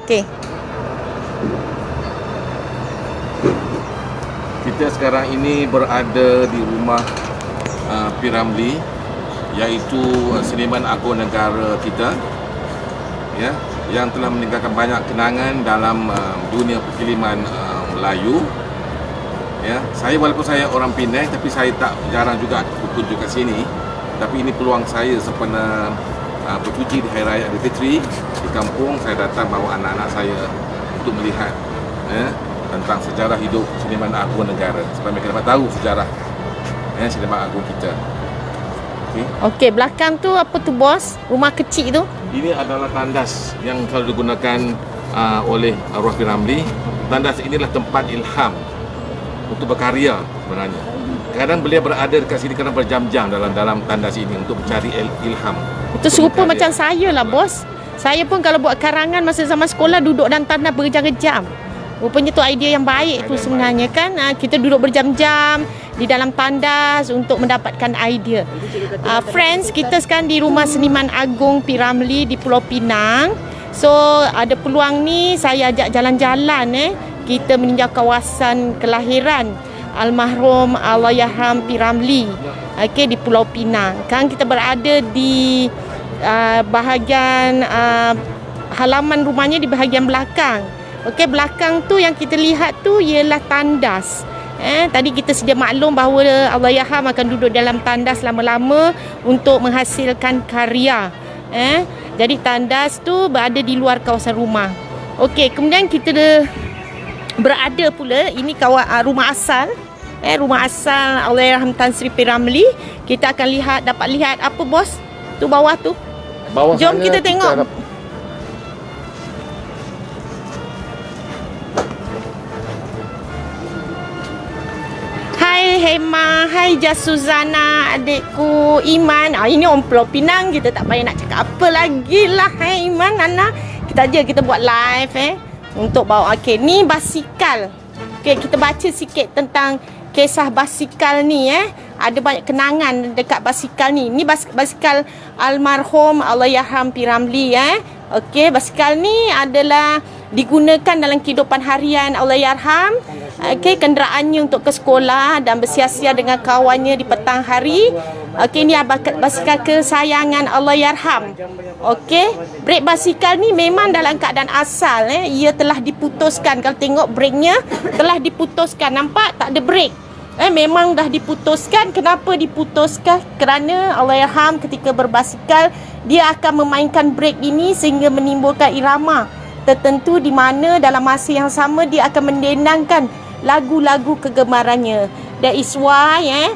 Okey. Kita sekarang ini berada di rumah P. Ramlee, iaitu seniman agung negara kita, ya, yang telah meninggalkan banyak kenangan dalam dunia perfilman Melayu. Ya, saya walaupun saya orang Penang, tapi saya tak jarang juga berkunjung kat sini. Tapi ini peluang saya sempena bercuti di Hari Raya Aidilfitri di kampung. Saya datang bawa anak-anak saya untuk melihat tentang sejarah hidup seniman agung negara, supaya mereka dapat tahu sejarah seniman agung kita. Okey, belakang tu apa tu bos? Rumah kecil tu? Ini adalah tandas yang selalu digunakan oleh arwah P. Ramlee. Tandas inilah tempat ilham untuk berkarya sebenarnya. Kadang beliau berada dekat sini kerana berjam-jam dalam tandas ini untuk mencari ilham. Itu serupa macam saya lah bos. Saya pun kalau buat karangan masa zaman sekolah duduk dalam tandas berjam-jam. Rupanya tu idea yang baik tu sebenarnya kan. Kita duduk berjam-jam di dalam tandas untuk mendapatkan idea. Friends, kita sekarang di rumah seniman agung P. Ramlee di Pulau Pinang. So ada peluang ni saya ajak jalan-jalan kita meninjau kawasan kelahiran almarhum Allahyarham P. Ramlee, okey, di Pulau Pinang. Sekarang kita berada di bahagian halaman rumahnya di bahagian belakang. Okey, belakang tu yang kita lihat tu ialah tandas. Tadi kita sedia maklum bahawa Allahyarham akan duduk dalam tandas lama-lama untuk menghasilkan karya. Jadi tandas tu berada di luar kawasan rumah. Okey, kemudian kita berada pula ini rumah asal. Rumah asal Allahyarham Tan Sri P. Ramlee. Kita akan dapat lihat apa bos? Tu bawah tu. Jom kita tengok. Hai Hema, hai Jasuzana, adikku Iman. Ini orang Pulau Pinang, kita tak payah nak cakap apa lagi lah. Hai Iman, Nana. Kita buat live untuk bawa. Okey, ni basikal. Okey, kita baca sikit tentang kisah basikal ni Ada banyak kenangan dekat basikal ni. Ni basikal almarhum Allahyarham P. Ramlee Okey, basikal ni adalah digunakan dalam kehidupan harian Allahyarham. Okey, kenderaannya untuk ke sekolah dan bersiar-siar dengan kawannya di petang hari. Okey, ni basikal kesayangan Allahyarham. Okey, brek basikal ni memang dalam keadaan asal ia telah diputuskan. Kalau tengok breknya telah diputuskan. Nampak tak ada brek. Memang dah diputuskan. Kenapa diputuskan? Kerana Allahyarham ketika berbasikal dia akan memainkan brek ini sehingga menimbulkan irama tertentu di mana dalam masa yang sama dia akan mendendangkan lagu-lagu kegemarannya. That is why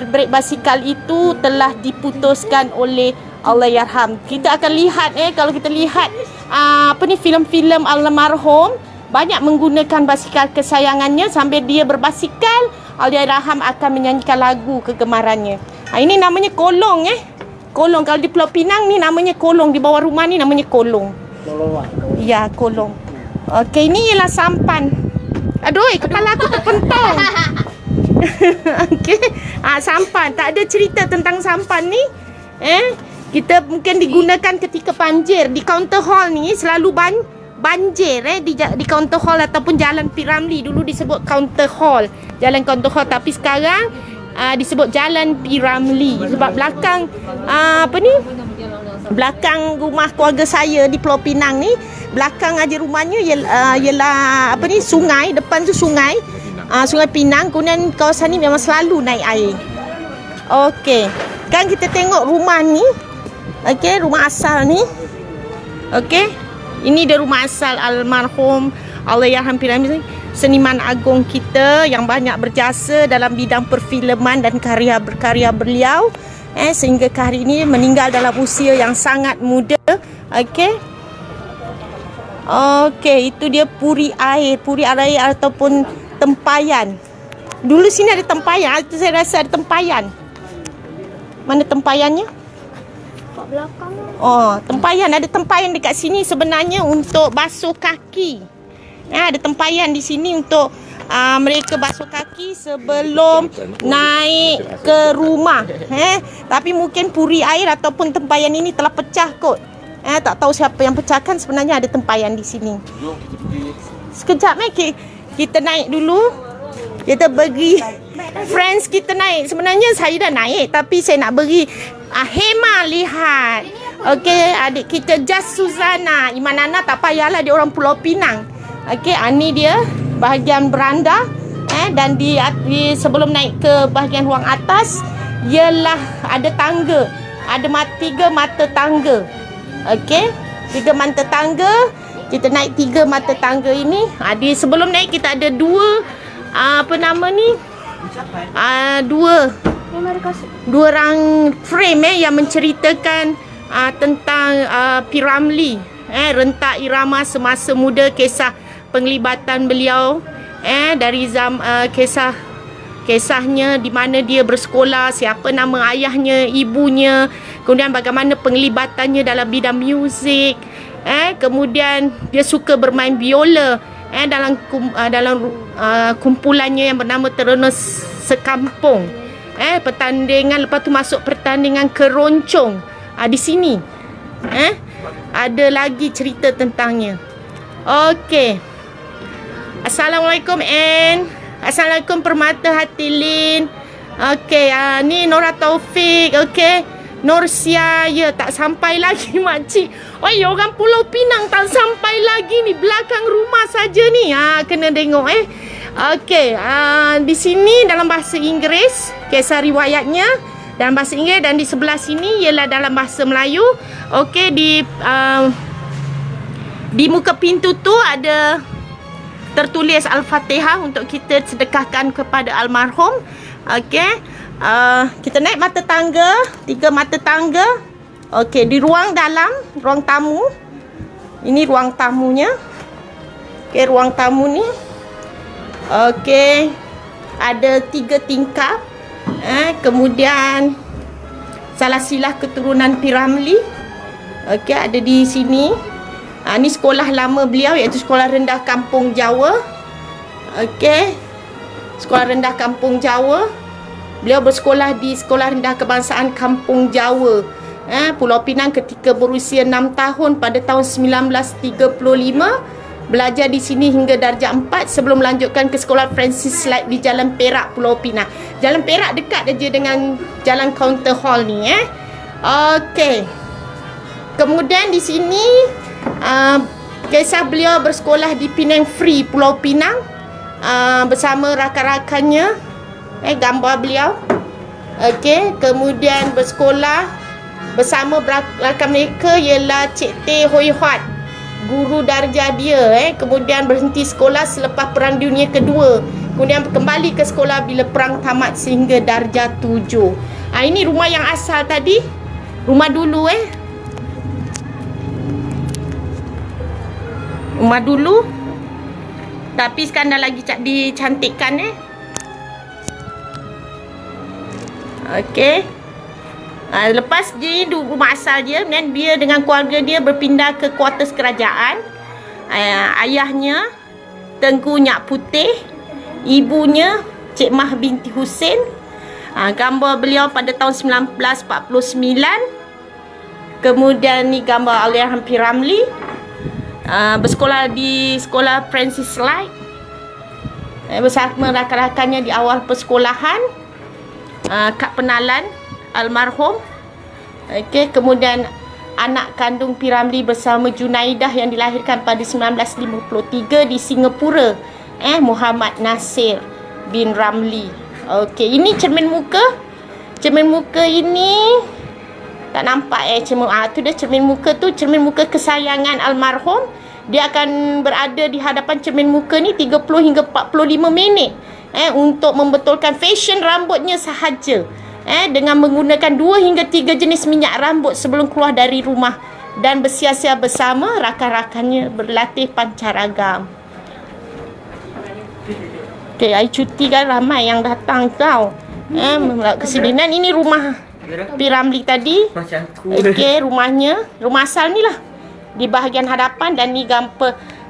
brek basikal itu telah diputuskan oleh Allahyarham. Kita akan lihat kalau kita lihat filem-filem almarhum banyak menggunakan basikal kesayangannya. Sambil dia berbasikal, Allahyarham akan menyanyikan lagu kegemarannya. Ini namanya kolong kolong. Kalau di Pulau Pinang ni namanya kolong. Di bawah rumah ni namanya kolong. Ya, kolong. Okey, ini ialah sampan. Aduh, kepala aku terpentung. Okey, sampan. Tak ada cerita tentang sampan ni. Kita mungkin digunakan ketika banjir. Di counter hall ni selalu banjir di counter hall ataupun jalan P. Ramlee. Dulu disebut counter hall, jalan counter hall, tapi sekarang disebut jalan P. Ramlee. Sebab belakang belakang rumah keluarga saya di Pulau Pinang ni, belakang aja rumahnya ialah sungai. Depan tu sungai, Sungai Pinang. Kemudian kawasan ni memang selalu naik air. Okey, kan kita tengok rumah ni. Okey, rumah asal ni. Okey, ini dia rumah asal almarhum Allahyarham P. Ramlee, seniman agung kita yang banyak berjasa dalam bidang perfilman dan karya beliau. Sehingga ke hari ini meninggal dalam usia yang sangat muda. Okey, itu dia puri air ataupun tempayan. Dulu sini ada tempayan. Itu saya rasa ada tempayan. Mana tempayannya? Kat belakang. Tempayan. Ada tempayan dekat sini sebenarnya untuk basuh kaki. Ada tempayan di sini untuk mereka basuh kaki sebelum naik ke rumah. Tapi mungkin puri air ataupun tempayan ini telah pecah kot. Tak tahu siapa yang pecahkan, sebenarnya ada tempayan di sini. Jom kita pergi. Sekejap kita naik dulu. Kita bagi friends kita naik. Sebenarnya saya dah naik, tapi saya nak beri Hema lihat. Okey, adik kita Jas Suzana. Iman Ana tak payahlah, dia orang Pulau Pinang. Okey, ni dia bahagian beranda. Dan di sebelum naik ke bahagian ruang atas ialah ada tangga. Ada 3 mata tangga. Okey, 3 mata tangga. Kita naik 3 mata tangga ini. Di sebelum naik kita ada 2 dua rang frame yang menceritakan tentang P.Ramlee, rentak irama semasa muda, kisah penglibatan beliau, dari kisahnya di mana dia bersekolah, siapa nama ayahnya, ibunya, kemudian bagaimana penglibatannya dalam bidang muzik, kemudian dia suka bermain biola dalam kumpulannya yang bernama Teruna Sekampung. Pertandingan, lepas tu masuk pertandingan keroncong. Di sini ada lagi cerita tentangnya. Okey. Assalamualaikum Assalamualaikum Permata Hatilin. Okey, ni Nora Taufik. Okey. Norsia, ya tak sampai lagi makcik. Oi, orang Pulau Pinang tak sampai lagi ni, belakang rumah saja ni. Kena tengok Okey, di sini dalam bahasa Inggeris kisah riwayatnya dalam bahasa Inggeris, dan di sebelah sini ialah dalam bahasa Melayu. Okey, di muka pintu tu ada tertulis Al-Fatihah untuk kita sedekahkan kepada almarhum. Okey. Kita naik mata tangga, 3 mata tangga. Okey, di ruang dalam, ruang tamu. Ini ruang tamunya. Okey, ruang tamu ni. Okey, ada 3 tingkap. Kemudian salah silah keturunan P.Ramlee. Okey, ada di sini. Ni sekolah lama beliau, iaitu Sekolah Rendah Kampung Jawa. Okey, Sekolah Rendah Kampung Jawa. Beliau bersekolah di Sekolah Rendah Kebangsaan Kampung Jawa, Pulau Pinang ketika berusia 6 tahun pada tahun 1935. Belajar di sini hingga darjah 4 sebelum melanjutkan ke Sekolah Francis Light di Jalan Perak, Pulau Pinang. Jalan Perak dekat aja dengan Jalan Counter Hall ni. Okey. Kemudian di sini kisah beliau bersekolah di Penang Free, Pulau Pinang, bersama rakan-rakannya. Gambar beliau. Okey, kemudian bersekolah bersama rakan mereka ialah Cik Teh Hoi Huat, guru darjah dia. Kemudian berhenti sekolah selepas Perang Dunia Kedua. Kemudian kembali ke sekolah bila perang tamat sehingga darjah 7. Ini rumah yang asal tadi. Rumah dulu Rumah dulu. Tapi sekarang dah lagi dicantikkan Okey. Lepas dia rumah asal dia, kemudian dia dengan keluarga dia berpindah ke kuartus kerajaan. Ayahnya Tengku Nyak Putih, ibunya Cik Mah binti Husin. Gambar beliau pada tahun 1949. Kemudian ni gambar Allahyarham P.Ramlee. Bersekolah di Sekolah Francis Light bersama rakan-rakannya di awal persekolahan. Kad penalan almarhum. Okey, kemudian anak kandung P.Ramlee bersama Junaidah yang dilahirkan pada 1953 di Singapura, Muhammad Nasir bin Ramlee. Okey, ini cermin muka. Cermin muka ini tak nampak tu dia cermin muka tu, cermin muka kesayangan almarhum. Dia akan berada di hadapan cermin muka ni 30 hingga 45 minit untuk membetulkan fashion rambutnya sahaja, dengan menggunakan 2 hingga 3 jenis minyak rambut sebelum keluar dari rumah, dan bersiar-siar bersama rakan-rakannya berlatih pancaragam. Okey, hari cuti kan ramai yang datang tau. Kesedihan. Ini rumah P.Ramlee tadi. Okey, rumahnya, rumah asal ni lah di bahagian hadapan, dan ni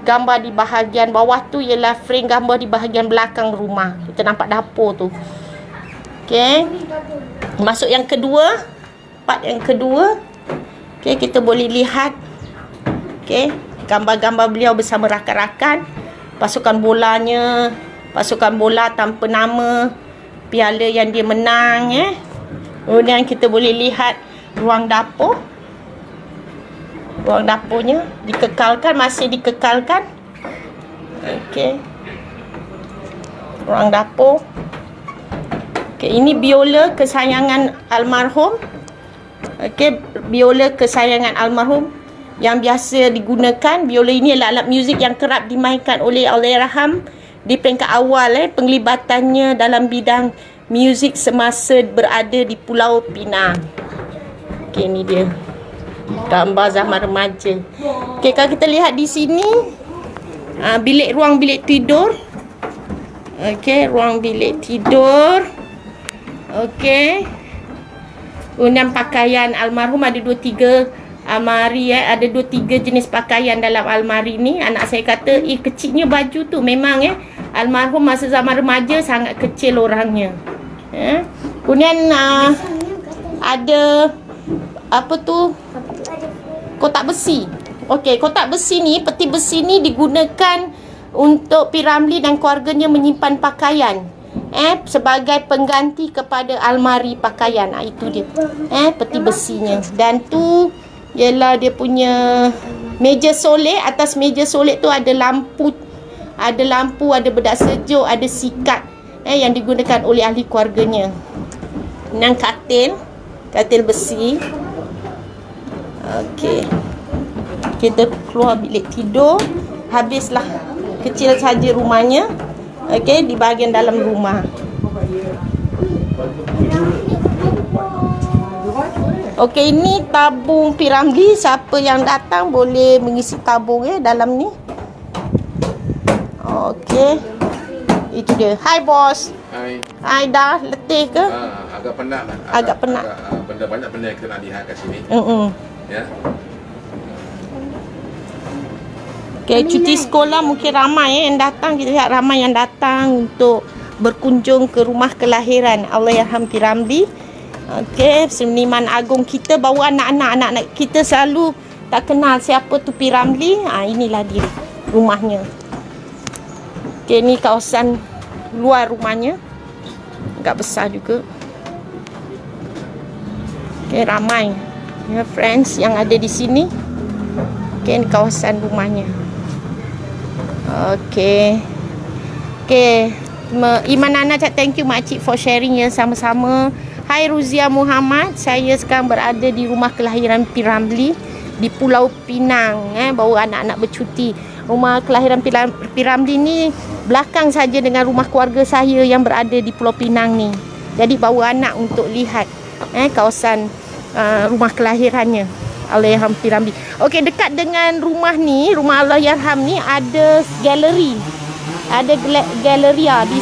gambar di bahagian bawah tu ialah frame gambar di bahagian belakang rumah. Kita nampak dapur tu. Okey. Masuk yang kedua, part yang kedua. Okey, kita boleh lihat Okey, gambar-gambar beliau bersama rakan-rakan, pasukan bolanya, pasukan bola tanpa nama, piala yang dia menang. Kemudian kita boleh lihat ruang dapur. Ruang dapurnya dikekalkan, masih dikekalkan. Okey, ruang dapur. Okey, ini biola kesayangan almarhum. Okey, biola kesayangan almarhum yang biasa digunakan. Biola ini adalah alat muzik yang kerap dimainkan oleh Allahyarham di peringkat awal penglibatannya dalam bidang muzik semasa berada di Pulau Pinang. Okey, ni dia gambar zaman remaja. Okey, kalau kita lihat di sini ruang bilik tidur. Okey, ruang bilik tidur. Okey. Kemudian pakaian almarhum ada 2-3 almari. Ada 2-3 jenis pakaian dalam almari ni. Anak saya kata, kecilnya baju tu. Memang almarhum masa zaman remaja sangat kecil orangnya. Kemudian ada apa tu? Kotak besi. Okey, kotak besi ni, peti besi ni digunakan untuk P. Ramlee dan keluarganya menyimpan pakaian. Sebagai pengganti kepada almari pakaian. Itu dia. Peti besinya. Dan tu ialah dia punya meja solek. Atas meja solek tu ada lampu. Ada bedak sejuk, ada sikat yang digunakan oleh ahli keluarganya. Dan katil besi. Okey. Kita keluar bilik tidur. Habislah kecil saja rumahnya. Okey, di bahagian dalam rumah. Okey, ini tabung P. Ramlee. Siapa yang datang boleh mengisi tabung dalam ni. Okey. Itu dia. Hai bos. Hai dah letih ke? Agak penat lah. Agak penat. Banyak benda yang kita nak lihat kat sini. Ya. Okay, cuti sekolah mungkin ramai yang datang. Kita lihat ramai yang datang untuk berkunjung ke rumah kelahiran Allahyarham P. Ramlee. Okey, seniman agung kita bawa anak-anak kita selalu tak kenal siapa tu P. Ramlee. Inilah dia rumahnya. Okey, ni kawasan luar rumahnya. Agak besar juga. Okey, ramai friends yang ada di sini. Okey, ni kawasan rumahnya. Okey. Iman Nana cakap thank you makcik for sharing sama-sama. Hai Ruzia Muhammad, saya sekarang berada di rumah kelahiran P. Ramlee di Pulau Pinang. Bawa anak-anak bercuti. Rumah kelahiran P. Ramlee ni belakang saja dengan rumah keluarga saya yang berada di Pulau Pinang ni. Jadi bawa anak untuk lihat kawasan rumah kelahirannya Allahyarham P. Ramlee. Okey, dekat dengan rumah ni, rumah Allahyarham ni ada galeri. Ada galeria di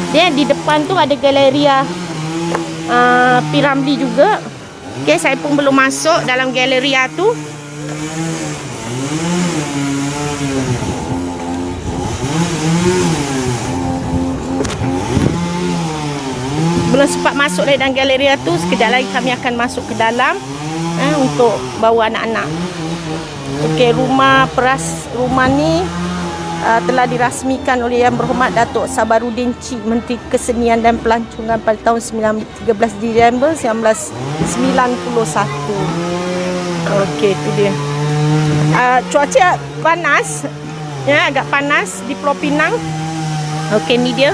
dia di depan tu ada galeria P. Ramlee juga. Okey, saya pun belum masuk dalam galeria tu. Belum sempat masuk dalam galeria tu. Sekejap lagi kami akan masuk ke dalam untuk bawa anak-anak. Okey, rumah ni telah dirasmikan oleh Yang Berhormat Datuk Sabarudin Cik, Menteri Kesenian dan Pelancongan pada tahun 13 Disember 1991. Okey, itu dia. Cuaca panas. Agak panas di Pulau Pinang. Okey, ni dia.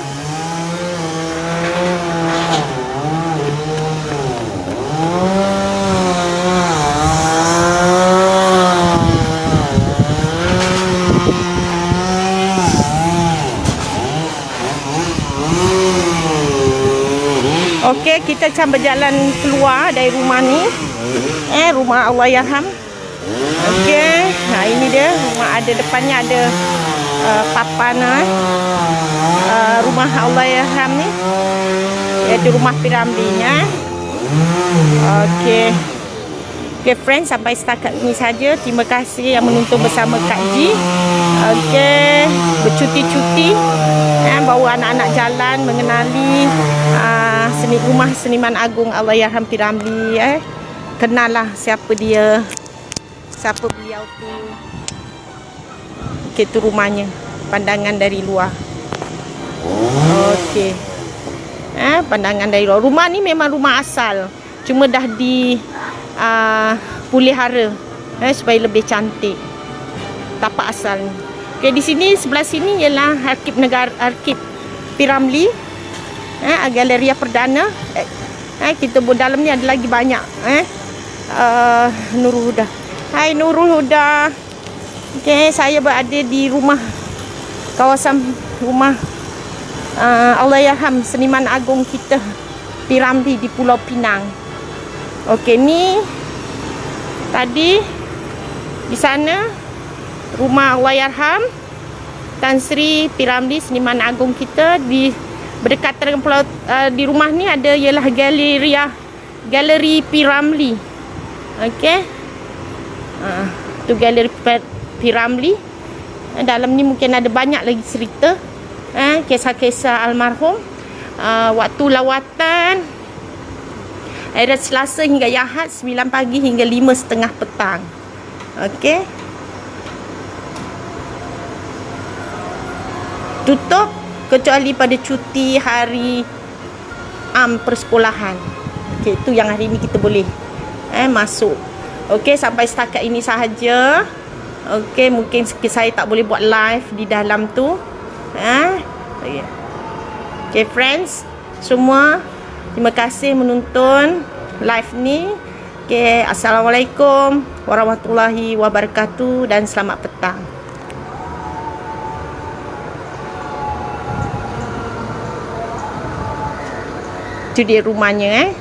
Okey, kita akan berjalan keluar dari rumah ni. Rumah Allahyarham. Okey, ini dia rumah. Ada depannya ada papan rumah Allahyarham ni. Iaitu rumah P. Ramlee-nya. Okey. Okey friends, sampai setakat ini saja. Terima kasih yang menonton bersama Kak Ji. Okey, bercuti-cuti, bawa anak-anak jalan mengenali rumah seniman agung Allahyarham P. Ramlee. Kenal lah siapa dia, siapa beliau tu. Okey, tu rumahnya. Pandangan dari luar. Okey. Pandangan dari luar. Rumah ni memang rumah asal. Cuma dah di pulihara supaya lebih cantik. Tapak asal ni. Okey, di sini sebelah sini ialah Arkib Negara, Arkib P. Ramlee. Galeria Perdana. Kita dalam ni ada lagi banyak. Nurul Huda. Hai Nurul Huda. Okey, saya berada di rumah, kawasan rumah Allahyarham seniman agung kita P. Ramlee di Pulau Pinang. Okey, ni tadi di sana rumah Allahyarham Tan Sri P. Ramlee seniman agung kita. Di berdekatan dengan pulau, di rumah ni ada ialah galeri P. Ramlee. Okey. Tu galeri P. Ramlee. Dalam ni mungkin ada banyak lagi cerita, kisah-kisah almarhum. Waktu lawatan hari Selasa hingga Ahad 9 pagi hingga 5:30 petang. Okey. Tutup kecuali pada cuti hari persekolahan. Okey, itu yang hari ni kita boleh masuk. Okey, sampai setakat ini sahaja. Okey, mungkin saya tak boleh buat live di dalam tu. Okey friends, semua terima kasih menonton live ni. Okey, assalamualaikum warahmatullahi wabarakatuh dan selamat petang. Itu dia rumahnya